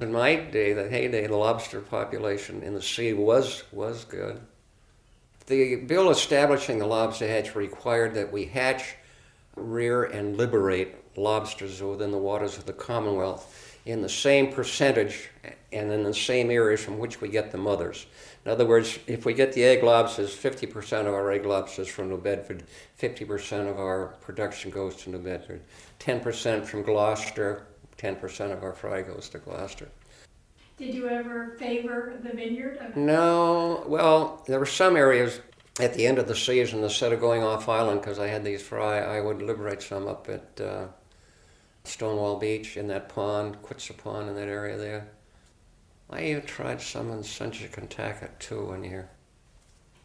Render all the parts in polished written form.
In my day, the heyday, the lobster population in the sea was good. The bill establishing the Lobster Hatch required that we hatch, rear, and liberate lobsters within the waters of the Commonwealth in the same percentage and in the same areas from which we get the mothers. In other words, if we get the egg lobsters, 50% of our egg lobsters from New Bedford, 50% of our production goes to New Bedford, 10% from Gloucester, 10% of our fry goes to Gloucester. Did you ever favor the Vineyard? No, well, there were some areas at the end of the season, instead of going off island, because I had these fry, I would liberate some up at Stonewall Beach in that pond, Quitsa Pond in that area there. I even tried some in Sensikantaka too one year.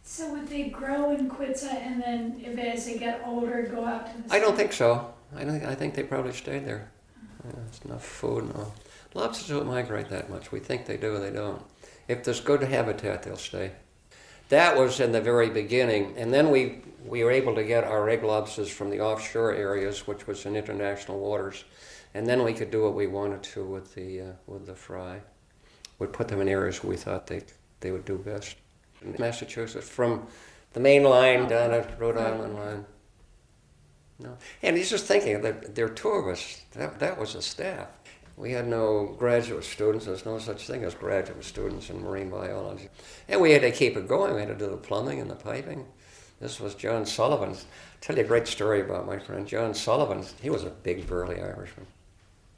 So would they grow in Quitsa and then if as they get older go out to the sea? I don't think so. I think they probably stayed there. Yeah, there's enough food and all. Lobsters don't migrate that much. We think they do, they don't. If there's good habitat, they'll stay. That was in the very beginning, and then we were able to get our egg lobsters from the offshore areas, which was in international waters, and then we could do what we wanted to with the fry. We'd put them in areas where we thought they would do best. In Massachusetts, from the main line down to Rhode Island line. No, and he's just thinking that there are two of us. That was the staff. We had no graduate students. There's no such thing as graduate students in marine biology. And we had to keep it going. We had to do the plumbing and the piping. This was John Sullivan's. I'll tell you a great story about my friend John Sullivan. He was a big, burly Irishman.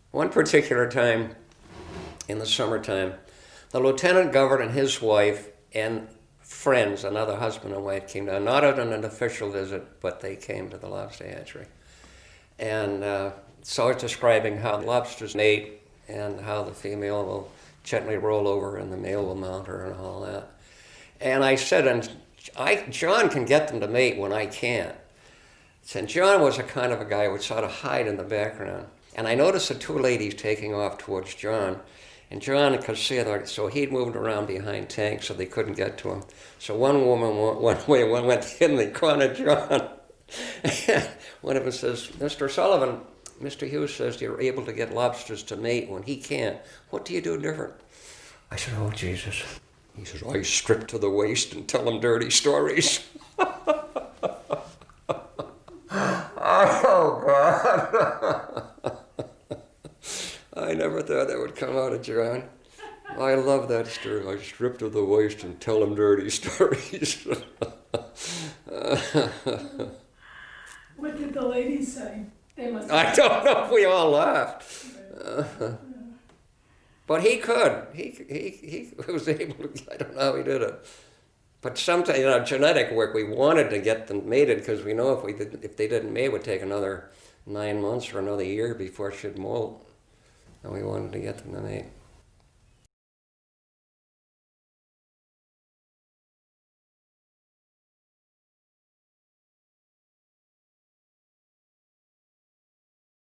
One particular time in the summertime, the lieutenant governor and his wife and friends, another husband and wife, came down, not on an official visit, but they came to the Lobster Hatchery. And so I was describing how the lobsters mate and how the female will gently roll over and the male will mount her and all that. And I said, John can get them to mate when I can't. And John was a kind of a guy who would sort of hide in the background. And I noticed the two ladies taking off towards John. And John could see it, so he'd moved around behind tanks so they couldn't get to him. So one woman went in the corner, John. One of them says, Mr. Sullivan, Mr. Hughes says you're able to get lobsters to mate when he can't. What do you do different? I said, oh, Jesus. He says, I strip to the waist and tell them dirty stories. Oh, God. I never thought that would come out of John. I love that story. I strip to the waist and tell them dirty stories. What did the ladies say? They must I don't know. We all laughed. But he could. He was able to. I don't know how he did it. But sometimes, genetic work, we wanted to get them mated because we know if they didn't mate, it would take another 9 months or another year before it should molt. And we wanted to get them to mate.